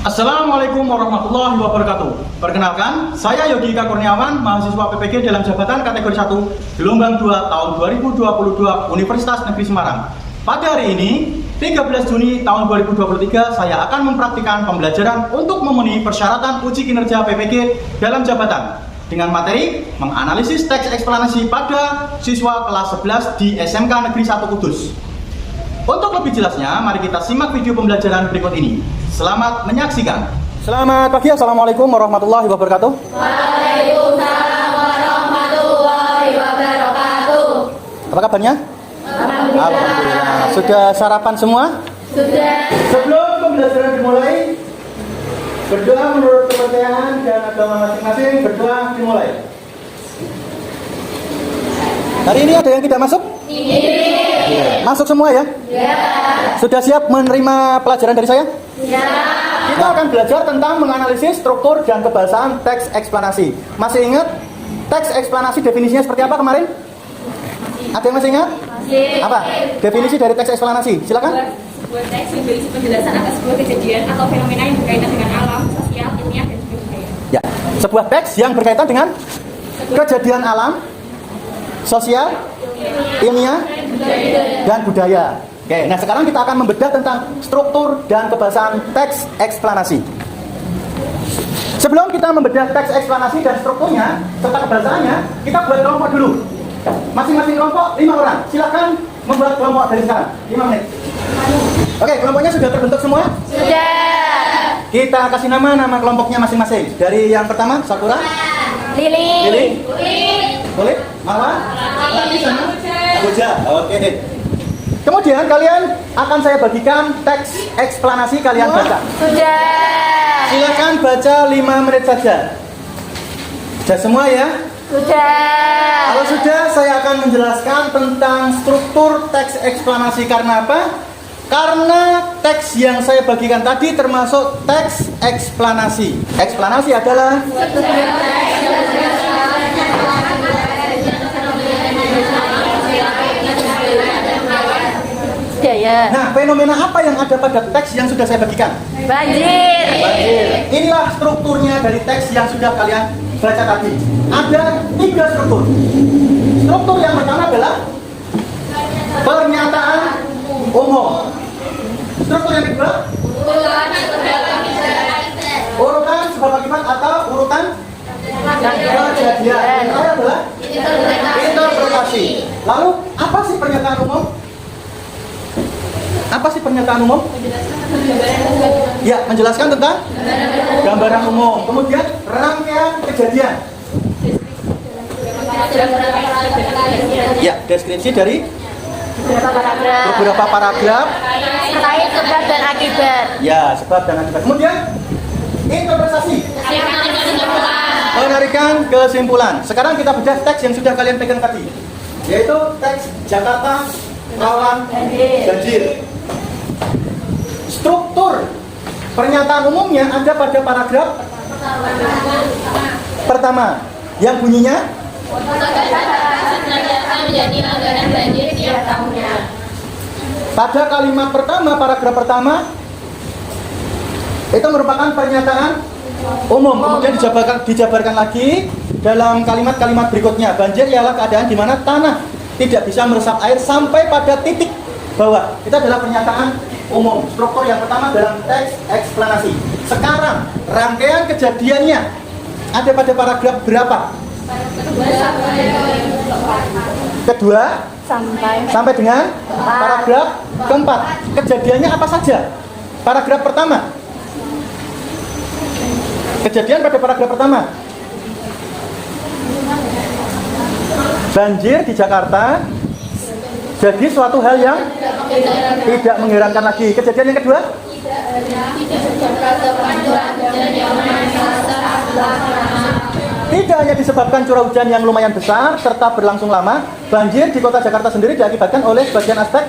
Assalamualaikum warahmatullahi wabarakatuh. Perkenalkan, saya Yogi Ika Kurniawan, mahasiswa PPG dalam jabatan kategori 1, gelombang 2 tahun 2022 Universitas Negeri Semarang. Pada hari ini, 13 Juni tahun 2023, saya akan mempraktikkan pembelajaran untuk memenuhi persyaratan uji kinerja PPG dalam jabatan dengan materi menganalisis teks eksplanasi pada siswa kelas 11 di SMK Negeri 1 Kudus. Untuk lebih jelasnya, mari kita simak video pembelajaran berikut ini. Selamat menyaksikan. Selamat pagi, Assalamualaikum warahmatullahi wabarakatuh. Waalaikumsalam warahmatullahi wabarakatuh. Apa kabarnya? Alhamdulillah. Sudah sarapan semua? Sudah. Sebelum pembelajaran dimulai, berdoa menurut kepercayaan dan agama masing-masing. Berdoa dimulai. Hari ini ada yang tidak masuk? Ini. Masuk semua ya? Ya. Sudah siap menerima pelajaran dari saya? Ya. Kita akan belajar tentang menganalisis struktur dan kebahasaan teks eksplanasi. Masih ingat teks eksplanasi definisinya seperti apa kemarin? Ada yang masih ingat? Masih. Apa? Definisi dari teks eksplanasi. Silakan. Sebuah teks yang berisi penjelasan atas sebuah kejadian atau fenomena yang berkaitan dengan alam, sosial, ilmiah, dan juga budaya. Ya, sebuah teks yang berkaitan dengan kejadian alam, sosial, ilmiah, dan budaya. Oke, nah sekarang kita akan membedah tentang struktur dan kebahasaan teks eksplanasi. Sebelum kita membedah teks eksplanasi dan strukturnya serta kebahasaannya, kita buat kelompok dulu. Masing-masing kelompok 5 orang. Silakan membuat kelompok dari sekarang. 5 menit. Oke, kelompoknya sudah terbentuk semua? Sudah. Kita kasih nama kelompoknya masing-masing. Dari yang pertama, Sakura, Lili. Lili, boleh? Mawar, Abuja. Oke. Kemudian kalian akan saya bagikan teks eksplanasi, kalian baca. Sudah. Silakan baca 5 menit saja. Sudah semua ya? Sudah. Kalau sudah, saya akan menjelaskan tentang struktur teks eksplanasi. Karena apa? Karena teks yang saya bagikan tadi termasuk teks eksplanasi. Eksplanasi adalah ya. nah, fenomena apa yang ada pada teks yang sudah saya bagikan? Banjir. Inilah strukturnya dari teks yang sudah kalian baca tadi. Ada 3 struktur. Struktur yang pertama adalah pernyataan umum. Struktur yang kedua, urutan sebab akibat atau urutan kejadian. Yang terakhir adalah interpretasi. Lalu, apa sih pernyataan umum? Apa sih pernyataan umum? Ya, menjelaskan tentang gambaran umum. Kemudian rangkaian kejadian. Ya, deskripsi dari beberapa paragraf Terkait sebab dan akibat. ya, sebab dan akibat. Kemudian interpretasi, menarikan kesimpulan. Sekarang kita bedah teks yang sudah kalian pegang tadi, yaitu teks Jakarta Rawan Banjir. Struktur pernyataan umumnya ada pada paragraf pertama yang bunyinya menjadi langganan banjir tiap tahunnya. pada kalimat pertama, paragraf pertama itu merupakan pernyataan umum. Kemudian dijabarkan lagi dalam kalimat-kalimat berikutnya. Banjir ialah keadaan di mana tanah tidak bisa meresap air sampai pada titik bawah. Itu adalah pernyataan umum. Struktur yang pertama dalam teks eksplanasi. Sekarang rangkaian kejadiannya ada pada paragraf berapa? Kedua sampai dengan paragraf keempat. Kejadiannya apa saja? Paragraf pertama. Kejadian pada paragraf pertama. Banjir di Jakarta jadi suatu hal yang tidak mengherankan lagi. Kejadian yang kedua? Tidak hanya disebabkan curah hujan yang lumayan besar serta berlangsung lama, banjir di kota Jakarta sendiri diakibatkan oleh sebagian aspek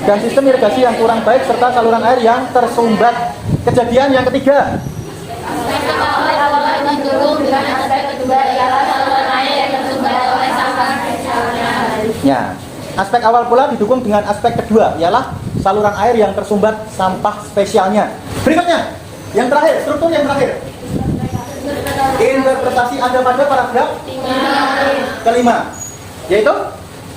dan sistem irigasi yang kurang baik serta saluran air yang tersumbat. Kejadian yang ketiga. Ya, aspek awal pula didukung dengan aspek kedua, ialah saluran air yang tersumbat sampah spesialnya. Berikutnya, Yang terakhir, struktur yang terakhir. Interpretasi ada pada paragraf kelima, yaitu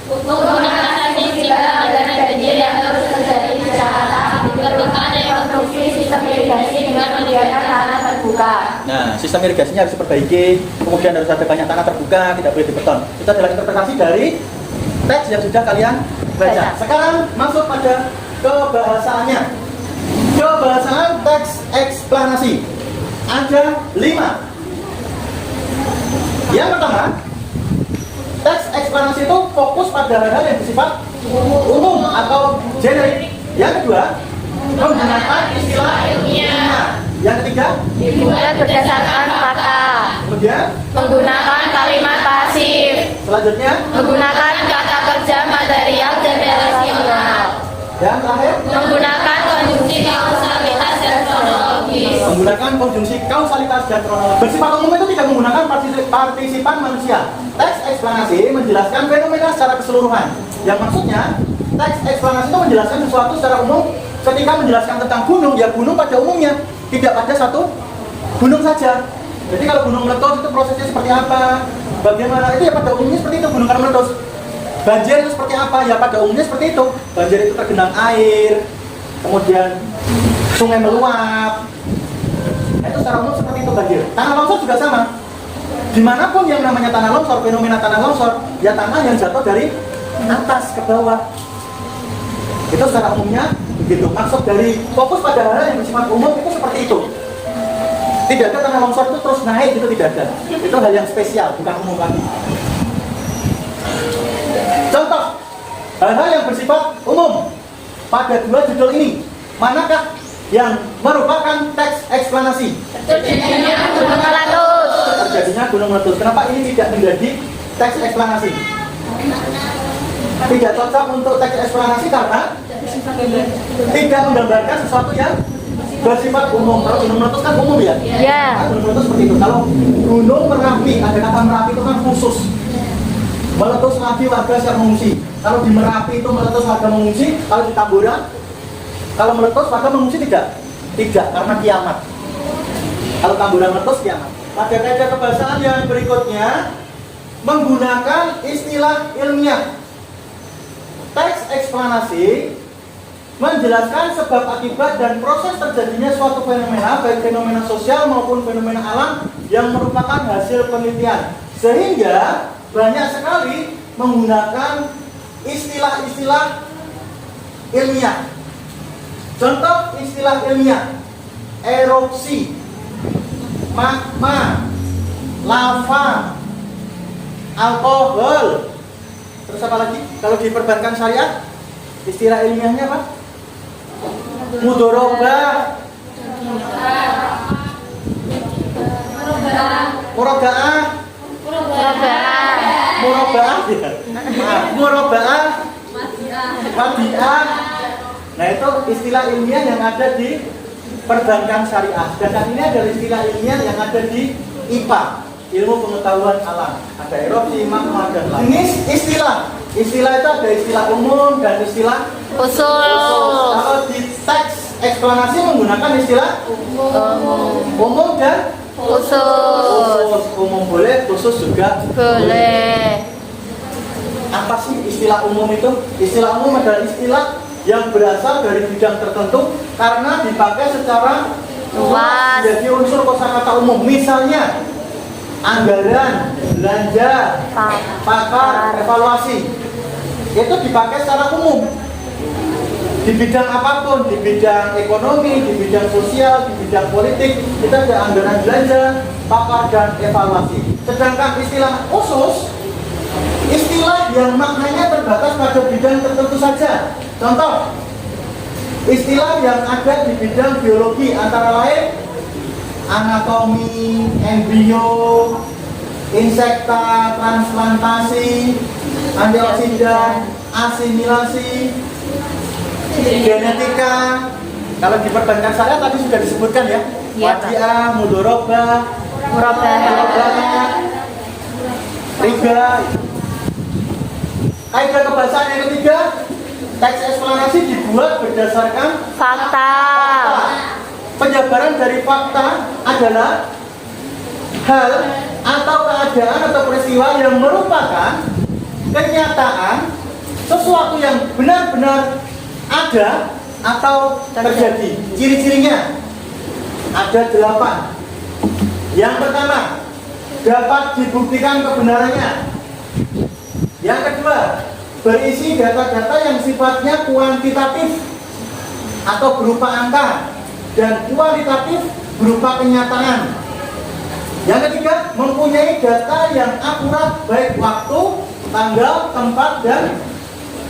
Menggunakan istilah anggaran banjir yang harus terjadi secara tahap diperlukan rekonstruksi sistem irigasi dengan membiarkan tanah terbuka. Nah, sistem irigasinya harus diperbaiki, kemudian harus ada banyak tanah terbuka, tidak boleh dibeton. Itu adalah interpretasi dari teks yang sudah kalian baca. Sekarang masuk pada kebahasaannya. Kebahasaan teks eksplanasi ada 5. Yang pertama, teks eksplanasi itu fokus pada hal-hal yang bersifat umum atau generik. Yang kedua, menggunakan istilah ilmiah. Yang ketiga, Dibuat berdasarkan fakta. kemudian Menggunakan kalimat pasif. selanjutnya, Menggunakan kata kerja material dan relasional. yang terakhir, Menggunakan konjungsi kausalitas dan kronologis. menggunakan konjungsi kausalitas dan kronologi. Bersifat umum itu tidak menggunakan partisipan manusia. Teks eksplanasi menjelaskan fenomena secara keseluruhan. Yang maksudnya, teks eksplanasi itu menjelaskan sesuatu secara umum. Ketika menjelaskan tentang gunung, ya gunung pada umumnya, tidak pada satu gunung saja. Jadi kalau gunung meletus itu prosesnya seperti apa, bagaimana, itu ya pada umumnya seperti itu gunung karena meletus. Banjir itu seperti apa, ya pada umumnya seperti itu. Banjir itu tergenang air, kemudian sungai meluap. Itu secara umum seperti itu banjir. Tanah longsor juga sama. Dimanapun yang namanya tanah longsor, fenomena tanah longsor, ya tanah yang jatuh dari atas ke bawah. Itu secara umumnya begitu. Maksud dari fokus pada hal yang bersifat umum itu seperti itu. Tidak ada tanah longsor itu terus naik, itu tidak ada. Itu hal yang spesial, bukan umum lagi. Contoh, hal-hal yang bersifat umum pada 2 judul ini, manakah yang merupakan teks eksplanasi? Terjadinya gunung meletus. Terjadinya gunung meletus. Kenapa ini tidak menjadi teks eksplanasi? Tidak cocok untuk teks eksplanasi karena tidak menggambarkan sesuatu yang bersifat umum. Kalau gunung meletus kan umum ya? Ya. Nah, gunung meletus seperti itu. Kalau gunung Merapi, ada kata Merapi itu kan khusus. Meletus lagi warga siap mengungsi. Kalau di Merapi itu meletus warga mengungsi. Kalau di Tambora, kalau meletus warga mengungsi tidak? Tidak, karena kiamat. Kalau Tambora meletus kiamat. Pada kaidah kebahasaan yang berikutnya menggunakan istilah ilmiah. Teks eksplanasi menjelaskan sebab akibat dan proses terjadinya suatu fenomena, baik fenomena sosial maupun fenomena alam yang merupakan hasil penelitian. Sehingga banyak sekali menggunakan istilah-istilah ilmiah. Contoh istilah ilmiah: erupsi, magma, lava, alkohol. Terus apa lagi? Kalau di perbankan syariah, istilah ilmiahnya apa? Mudorobah, murabaah, murabaah, wadiah. Nah, itu istilah ilmiah yang ada di perbankan syariah. Sedangkan ini adalah istilah ilmiah yang ada di IPA, ilmu pengetahuan alam. Ada erupsi, magma, dan lain. Ini istilah itu ada istilah umum dan istilah Usul. Kalau di teks eksplanasi menggunakan istilah umum dan Usul. umum boleh, khusus juga Boleh. Apa sih istilah umum itu? Istilah umum adalah istilah yang berasal dari bidang tertentu karena dipakai secara Luas. jadi unsur kosakata umum. Misalnya anggaran, belanja, pakar, evaluasi, itu dipakai secara umum di bidang apapun, di bidang ekonomi, di bidang sosial, di bidang politik. Kita ada anggaran belanja, pakar, dan evaluasi. Sedangkan istilah khusus, istilah yang maknanya terbatas pada bidang tertentu saja. Contoh, istilah yang ada di bidang biologi antara lain anatomi, embrio, insekta, transplantasi, antioksidan, asimilasi, genetika. Kalau di perbankan saya tadi sudah disebutkan ya, Iya, Pak. wadiah, mudorobah, Murabah. riba. Kaidah kebahasaan yang ketiga, teks eksplanasi dibuat berdasarkan Fakta. Penjabaran dari fakta adalah hal atau keadaan atau peristiwa yang merupakan kenyataan sesuatu yang benar-benar ada atau terjadi. Ciri-cirinya ada 8. Yang pertama, dapat dibuktikan kebenarannya. Yang kedua, berisi data-data yang sifatnya kuantitatif atau berupa angka, dan kualitatif berupa kenyataan. Yang ketiga, mempunyai data yang akurat baik waktu, tanggal, tempat, dan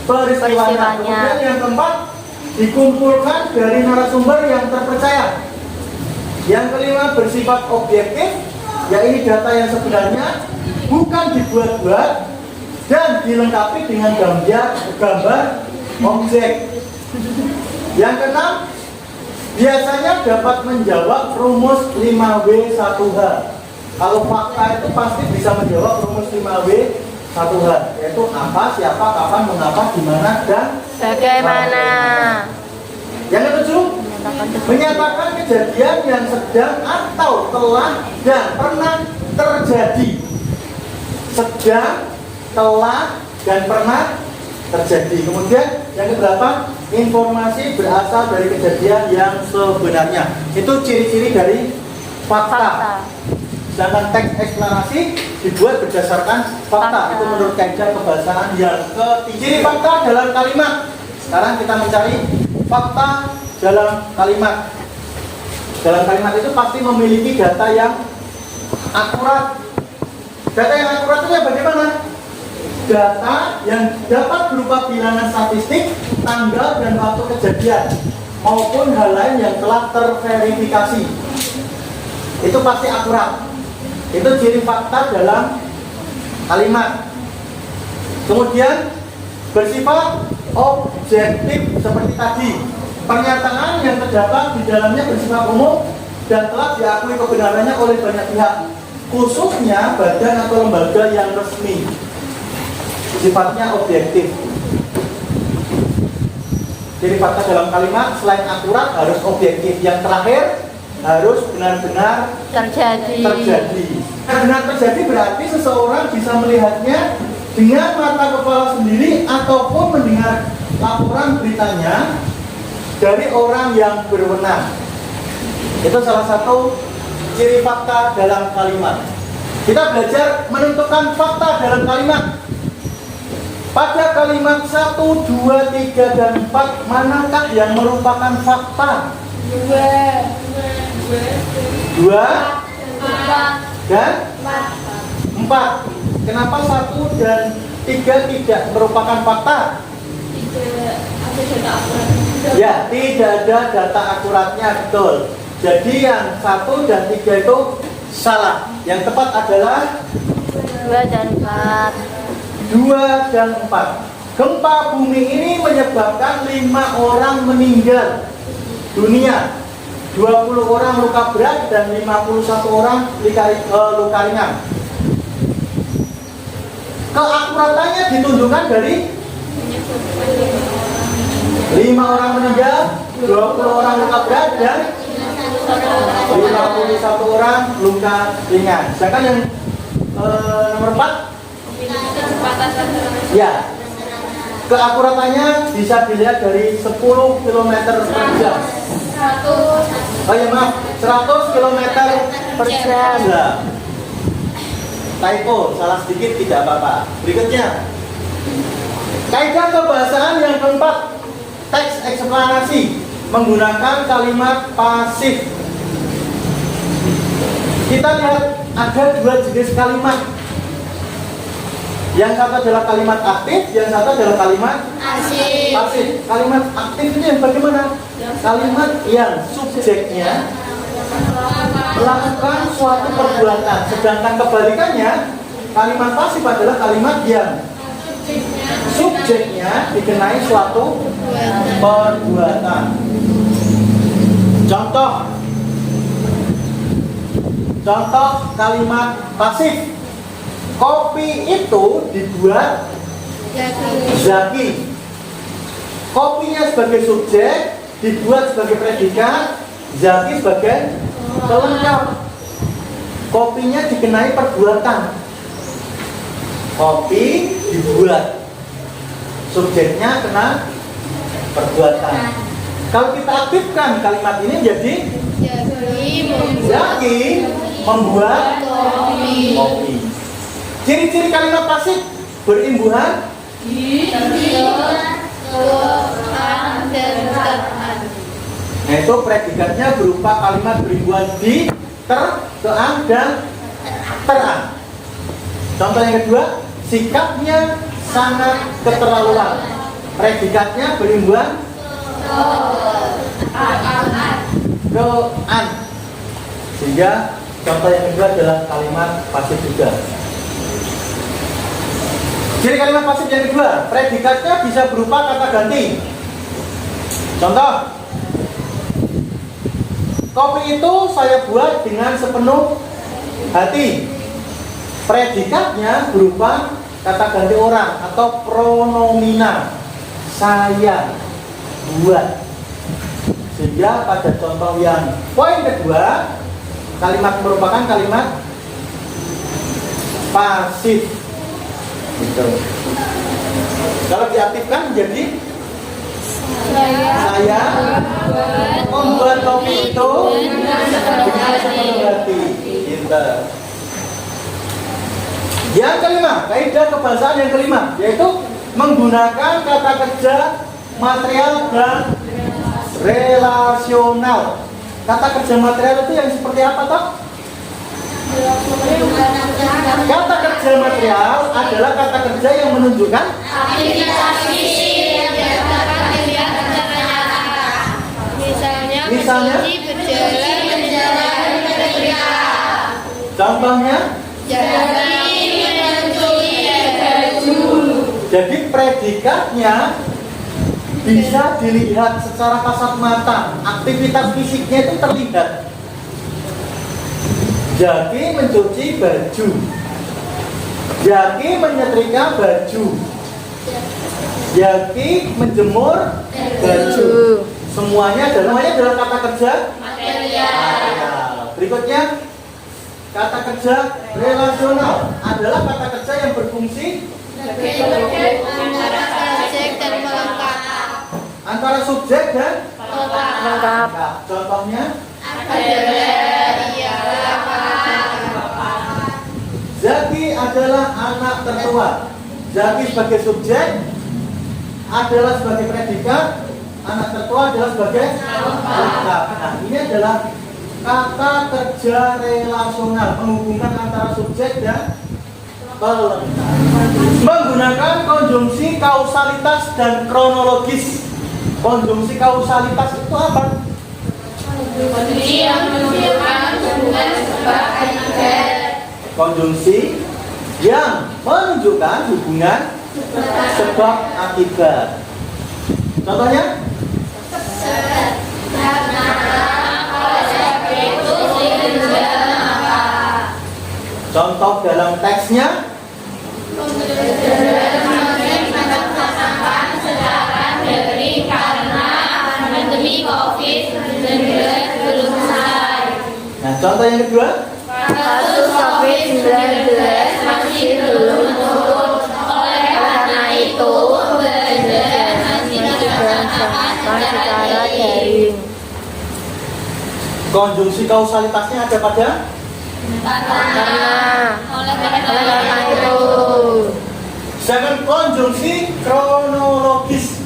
peristiwanya. Kemudian yang keempat, dikumpulkan dari narasumber yang terpercaya. Yang kelima, bersifat objektif, yaitu data yang sebenarnya, bukan dibuat-buat, dan dilengkapi dengan gambar objek. Yang keenam, biasanya dapat menjawab rumus 5W1H. Kalau fakta itu pasti bisa menjawab rumus 5W1H, yaitu apa, siapa, kapan, mengapa, di mana, dan Bagaimana? Yang ketujuh, menyatakan kejadian yang sedang atau telah dan pernah terjadi. Sedang, telah, dan pernah terjadi. Kemudian yang keberapa, informasi berasal dari kejadian yang sebenarnya. Itu ciri-ciri dari fakta. Sedangkan teks eksplanasi dibuat berdasarkan fakta. Itu menurut kaidah kebahasaan yang ketiga. Ciri fakta dalam kalimat. Sekarang kita mencari fakta dalam kalimat. Dalam kalimat itu pasti memiliki data yang akurat. Data yang akurat itu bagaimana? Data yang dapat berupa bilangan statistik, tanggal, dan waktu kejadian, maupun hal lain yang telah terverifikasi. Itu pasti akurat. Itu ciri fakta dalam kalimat. Kemudian bersifat objektif seperti tadi. Pernyataan yang terdapat di dalamnya bersifat umum dan telah diakui kebenarannya oleh banyak pihak, khususnya badan atau lembaga yang resmi. Sifatnya objektif. Jadi fakta dalam kalimat selain akurat harus objektif. Yang terakhir harus benar-benar terjadi. Benar terjadi berarti seseorang bisa melihatnya dengan mata kepala sendiri ataupun mendengar laporan beritanya dari orang yang berwenang. Itu salah satu ciri fakta dalam kalimat. Kita belajar menentukan fakta dalam kalimat. Pada kalimat 1, 2, 3, dan 4, manakah yang merupakan fakta? 2 dan 4. Kenapa 1 dan 3 tidak merupakan fakta? Ya, tidak ada data akuratnya, betul. Jadi yang 1 dan 3 itu salah. Yang tepat adalah 2 dan 4. 2 dan 4. Gempa bumi ini menyebabkan 5 orang meninggal dunia, 20 orang luka berat, dan 51 orang luka ringan. Keakuratannya ditunjukkan dari 5 orang meninggal, 20 orang luka berat, dan 51 orang luka ringan. Sedangkan yang nomor 4, ya, keakuratannya bisa dilihat dari 10 km per jam. 100 km per jam. Typo, salah sedikit tidak apa-apa. Berikutnya, kaidah kebahasaan yang keempat, teks eksplanasi menggunakan kalimat pasif. Kita lihat ada 2 jenis kalimat. Yang satu adalah kalimat aktif, yang satu adalah kalimat pasif. Kalimat aktif itu yang bagaimana? Kalimat yang subjeknya melakukan suatu perbuatan. Sedangkan kebalikannya, kalimat pasif adalah kalimat yang subjeknya dikenai suatu perbuatan. Contoh kalimat pasif. Kopi itu dibuat Zaki. Kopinya sebagai subjek, dibuat sebagai predikat, Zaki sebagai pelengkap. Kopinya dikenai perbuatan. Kopi dibuat. Subjeknya kena perbuatan. Kalau kita aktifkan kalimat ini jadi Zaki membuat kopi. Ciri-ciri kalimat pasif berimbuhan yaitu predikatnya berupa kalimat berimbuhan di, ter, kean, dan teran. Contoh yang kedua, sikapnya sangat keterlaluan. Predikatnya berimbuhan kean. Sehingga contoh yang kedua adalah kalimat pasif juga. Jadi kalimat pasif yang kedua, predikatnya bisa berupa kata ganti. Contoh, kopi itu saya buat dengan sepenuh hati. Predikatnya berupa kata ganti orang atau pronomina. Saya buat. Sehingga pada contoh yang poin kedua, kalimat merupakan kalimat pasif. Gitu. Kalau diaktifkan jadi saya membuat kopi itu dengan sepenuh hati. Gitu. Yang kelima, kaidah kebahasaan yang kelima, yaitu menggunakan kata kerja material dan relasional. Kata kerja material itu yang seperti apa toh? Kata kerja material adalah kata kerja yang menunjukkan aktivitas fisik yang dilakukan dengan nyata. Misalnya berjalan bekerja. Contohnya? Jadi mencuci baju. Jadi predikatnya bisa dilihat secara kasat mata. Aktivitas fisiknya itu terlihat. Jaki mencuci baju. Jaki menyetrika baju. Jaki menjemur baju. Semuanya adalah kata kerja material. Berikutnya kata kerja relasional adalah kata kerja yang berfungsi antara subjek dan pelengkap. antara subjek dan Pelengkap. Contohnya Zaki adalah anak tertua. Zaki sebagai subjek adalah sebagai predikat, anak tertua adalah sebagai pelengkap. Nah, ini adalah kata kerja relasional menghubungkan antara subjek dan pelengkap. Menggunakan konjungsi kausalitas dan kronologis. Konjungsi kausalitas itu apa? Kondisi yang menunjukkan hubungan sebab akibat. Konjungsi yang menunjukkan hubungan sebab akibat. Contohnya? Contoh dalam teksnya? Pandemi COVID-19 belum selesai. Nah, contoh yang kedua? Kasus COVID-19 masih belum turun. Oleh karena itu, pembelajaran masih dilaksanakan secara daring. Konjungsi kausalitasnya ada pada? Oleh karena itu. Sedangkan konjungsi kronologis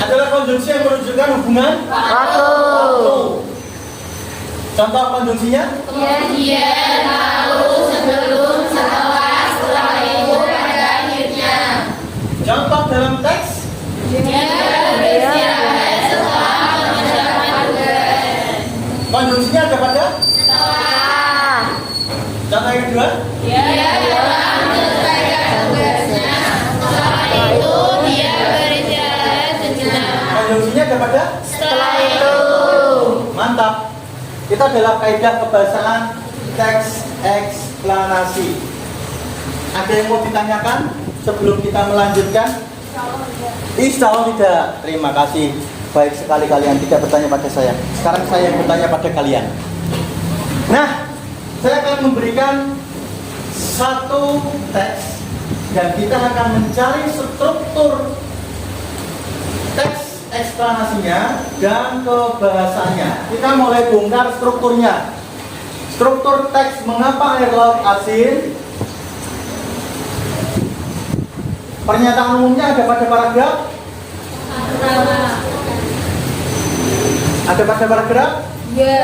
adalah konjungsi yang menunjukkan hubungan waktu. Contoh konjungsinya? Kemudian, lalu, sebelum, setelah itu, pada akhirnya. Contoh dalam teks? Dia beristirahat setelah mengerjakan tugas. Konjungsinya ada pada? Setelah. Contoh yang kedua? Dia telah menyelesaikan tugasnya. Setelah itu, dia beristirahat sejenak. Konjungsinya ada pada? Setelah itu. Mantap. Itu adalah kaidah kebahasaan teks eksplanasi. Ada yang mau ditanyakan sebelum kita melanjutkan? Insya Allah tidak. Terima kasih. Baik sekali kalian tidak bertanya pada saya. Sekarang saya yang bertanya pada kalian. Nah, saya akan memberikan satu teks dan kita akan mencari struktur teks eksplanasinya dan kebahasannya. Kita mulai bongkar strukturnya. Struktur teks mengapa air laut asin. Pernyataan umumnya ada pada paragraf. Ada pada paragraf? Ya.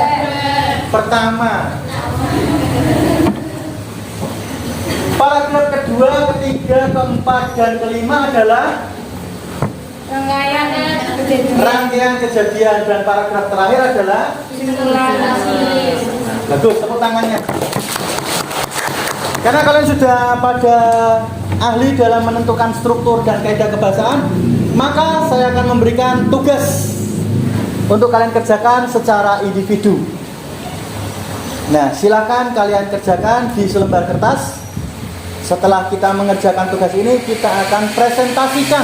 Pertama. Paragraf kedua, ketiga, keempat, dan kelima adalah rangkaian kejadian dan paragraf terakhir adalah bagus, tepuk tangannya. Karena kalian sudah pada ahli dalam menentukan struktur dan kaidah kebahasaan, maka saya akan memberikan tugas untuk kalian kerjakan secara individu. Nah, silakan kalian kerjakan di selembar kertas. Setelah kita mengerjakan tugas ini, kita akan presentasikan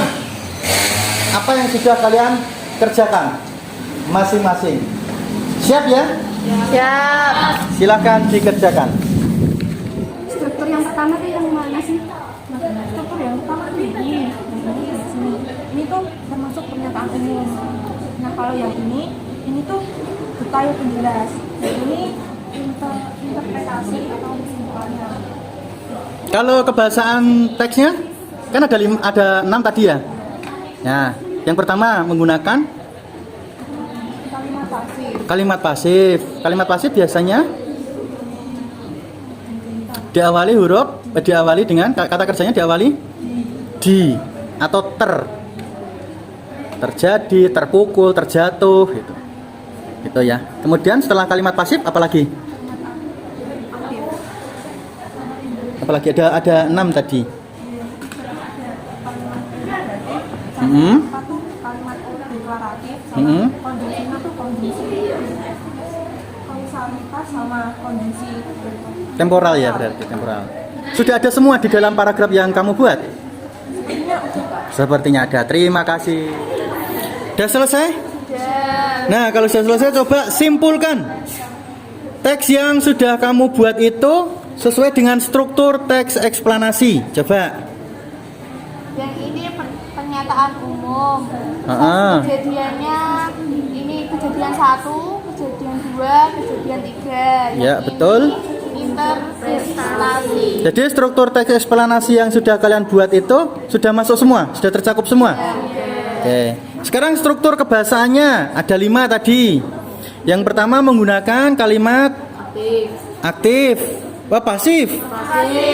apa yang sudah kalian kerjakan masing-masing. Siap ya? Siap. Silakan dikerjakan. Struktur yang pertama tuh yang mana sih? Struktur yang pertama tuh ini. Ini tuh termasuk pernyataan umum. Nah, kalau yang ini tuh detail penjelas. Ini interpretasi atau kesimpulannya. Kalau kebahasaan teksnya kan ada 6 tadi ya. Nah, yang pertama menggunakan Kalimat pasif. kalimat pasif. Kalimat pasif biasanya diawali dengan kata kerjanya diawali di atau terjadi, terpukul, terjatuh gitu. Gitu ya. Kemudian setelah kalimat pasif apalagi? Apalagi ada 6 tadi. Satu kalimat deklaratif sama kondisinya tuh kondisi kausalitas sama kondisi Temporal ya, berarti temporal. Sudah ada semua di dalam paragraf yang kamu buat? Sepertinya ada. Terima kasih. Sudah selesai? Nah, kalau sudah selesai coba simpulkan. Teks yang sudah kamu buat itu sesuai dengan struktur teks eksplanasi. Coba. Yang ini pernyataan umum. Kejadiannya ini kejadian 1, kejadian 2, kejadian 3. Ya, betul. Interpretasi. Jadi struktur teks eksplanasi yang sudah kalian buat itu sudah masuk semua, sudah tercakup semua. Oke. Sekarang struktur kebahasaannya ada 5 tadi. Yang pertama menggunakan kalimat aktif. Wah, pasif.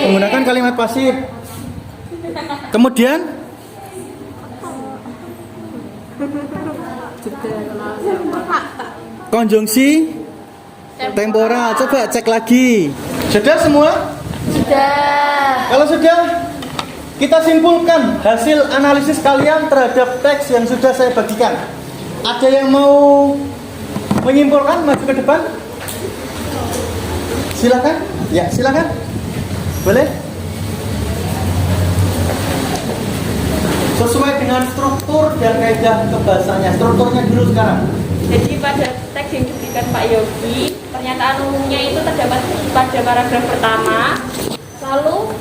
Menggunakan kalimat pasif. Kemudian konjungsi temporal. Coba cek lagi. Sudah semua? Sudah. Kalau sudah, kita simpulkan hasil analisis kalian terhadap teks yang sudah saya bagikan. Ada yang mau menyimpulkan, maju ke depan? Silakan. Ya, silakan. Boleh? Sesuai dengan struktur dan kaidah kebahasaannya. Strukturnya dulu sekarang. Jadi pada teks yang diberikan Pak Yogi, pernyataan umumnya itu terdapat pada paragraf pertama, lalu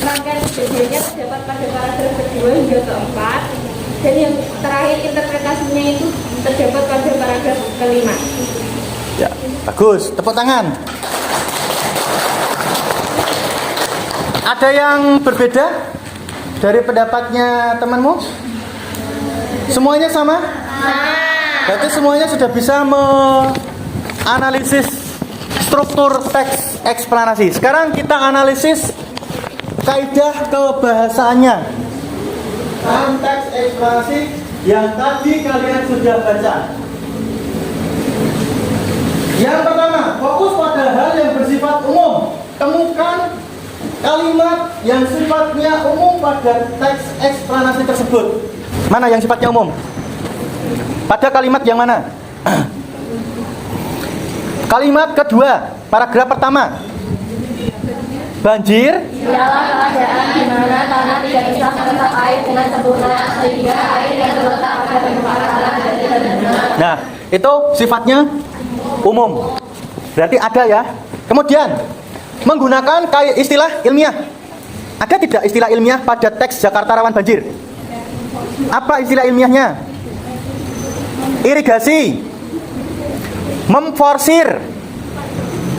rangkaian kejadiannya terdapat pada paragraf kedua hingga keempat, dan yang terakhir interpretasinya itu terdapat pada paragraf kelima. Ya, bagus. Tepuk tangan. Ada yang berbeda dari pendapatnya temanmu? Semuanya sama? Berarti semuanya sudah bisa menganalisis struktur teks eksplanasi. Sekarang kita analisis kaidah kebahasaannya. Teks eksplanasi yang tadi kalian sudah baca. Yang pertama, fokus pada hal yang bersifat umum. Temukan kalimat yang sifatnya umum pada teks eksplanasi tersebut. Mana yang sifatnya umum? Pada kalimat yang mana? Kalimat kedua, paragraf pertama. Banjir Ialah keadaan di mana tanah tidak bisa menyerap air dengan sempurna sehingga air yang terletak pada permukaan tanah tidak Nah, itu sifatnya umum. Berarti ada ya. Kemudian menggunakan istilah ilmiah. Ada tidak istilah ilmiah pada teks Jakarta Rawan Banjir? Apa istilah ilmiahnya? Irigasi, memforsir.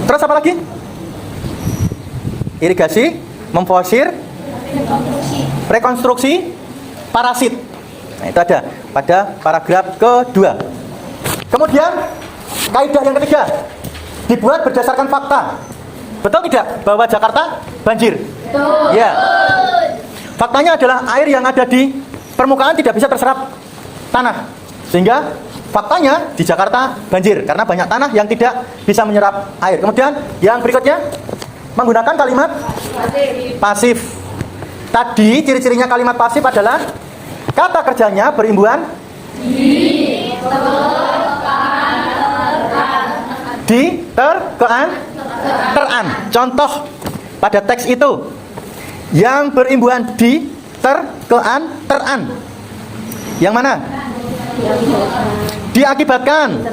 Terus apa lagi? Irigasi, memforsir, rekonstruksi, parasit. Nah, itu ada pada paragraf kedua. Kemudian kaidah yang ketiga, dibuat berdasarkan fakta. Betul tidak bahwa Jakarta banjir? Betul. Ya. Faktanya adalah air yang ada di permukaan tidak bisa terserap tanah. Sehingga faktanya di Jakarta banjir karena banyak tanah yang tidak bisa menyerap air. Kemudian yang berikutnya menggunakan kalimat pasif. Tadi ciri-cirinya kalimat pasif adalah kata kerjanya berimbuhan di terkean teran. Contoh pada teks itu yang berimbuhan di terkean teran. Yang mana? Diakibatkan,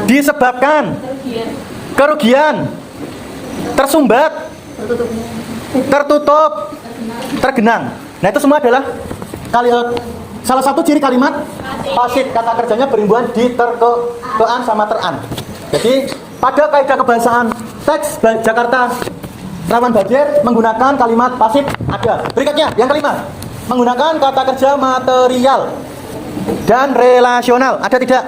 disebabkan, kerugian, tersumbat, tertutup, tergenang. Nah, itu semua adalah salah satu ciri kalimat pasif. Kata kerjanya berimbuhan di terkean sama teran. Jadi pada kaidah kebahasaan teks Jakarta Rawan Banjir menggunakan kalimat pasif ada. Berikutnya yang kelima, menggunakan kata kerja material dan relasional. Ada tidak?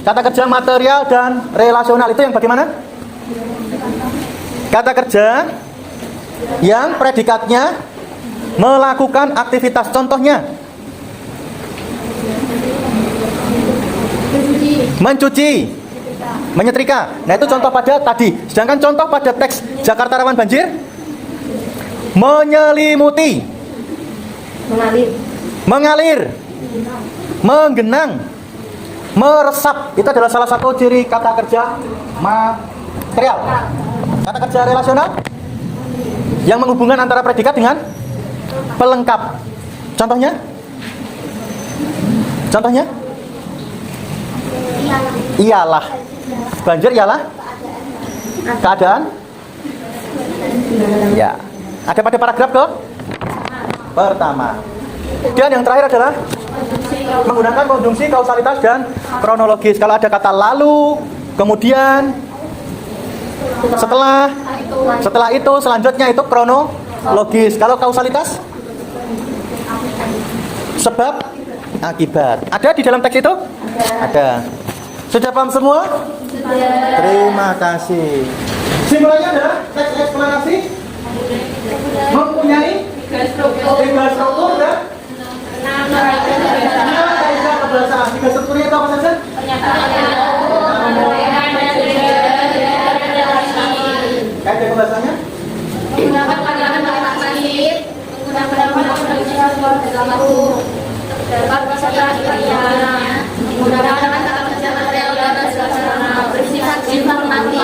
Kata kerja material dan relasional itu yang bagaimana? Kata kerja yang predikatnya melakukan aktivitas. Contohnya mencuci, menyetrika. Nah, itu contoh pada tadi. Sedangkan contoh pada teks Jakarta Rawan Banjir menyelimuti, mengalir, menggenang, meresap. Itu adalah salah satu ciri kata kerja material. Kata kerja relasional yang menghubungkan antara predikat dengan pelengkap. Contohnya? Contohnya? Ialah. Banjir ialah keadaan. Ya. Ada pada paragraf ke pertama. Dan yang terakhir adalah menggunakan konjungsi kausalitas dan kronologis. Kalau ada kata lalu, kemudian, setelah itu, selanjutnya itu kronologis. Kalau kausalitas, sebab, akibat. Ada di dalam teks itu? Ada. Sudah paham semua? Terima kasih. Simpulannya adalah teks eksplanasi mempunyai tiga struktur dan kaidah kebahasaan. Tiga strukturnya itu apa saja? Kaidah kebahasaannya? Menggunakan kalimat pasif, menggunakan dapat peserta menggunakan kata kerja material dan relasional bersifat informatif.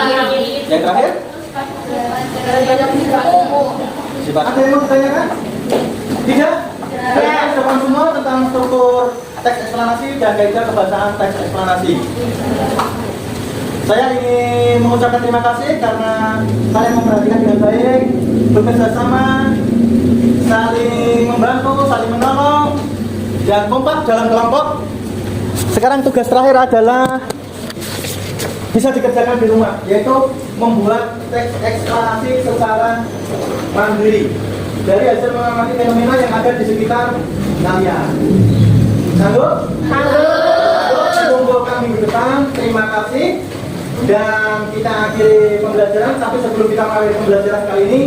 Yang terakhir? Sifat. Ada yang mau ditanyakan? Tidak? Kita sudah paham semua tentang struktur teks eksplanasi dan kaidah kebahasaan teks eksplanasi. Saya ingin mengucapkan terima kasih karena kalian memperhatikan dengan baik, bekerja sama, saling membantu, saling menolong, dan kompak dalam kelompok. Sekarang tugas terakhir adalah bisa dikerjakan di rumah, yaitu membuat teks eksplanasi secara mandiri dari hasil mengamati fenomena yang ada di sekitar kalian. Sanggup? Sanggup. Tunggu kami minggu depan. Terima kasih. Dan kita akhiri pembelajaran. Tapi sebelum kita mengakhiri pembelajaran kali ini,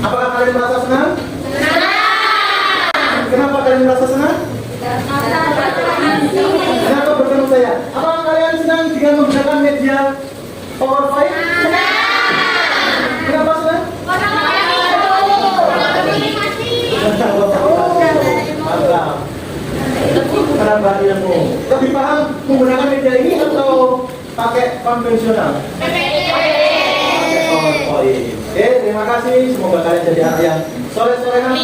apakah kalian merasa senang? Senang. Kenapa kalian merasa senang? Kenapa bertemu saya? Apakah kalian senang dengan menggunakan media PowerPoint? Senang. Kenapa senang? Mantap. Menambah ilmu. Lebih paham menggunakan media ini atau pakai konvensional? Pakai PowerPoint. Oke, terima kasih. Semoga kalian jadi anak yang soleh-solehan.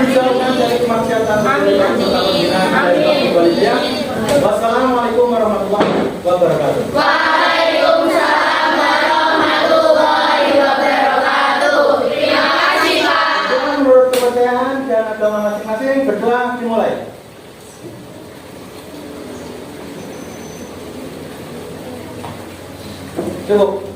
dijauhkan dari kemaksiatan, kesyirikan, serta penghinaan dari kedua walidayah. Wassalamualaikum warahmatullahi wabarakatuh. Waalaikumsalam warahmatullahi wabarakatuh. Terima kasih Pak. Menurut kepercayaan dan agama masing-masing, berdoa dimulai. Cukup.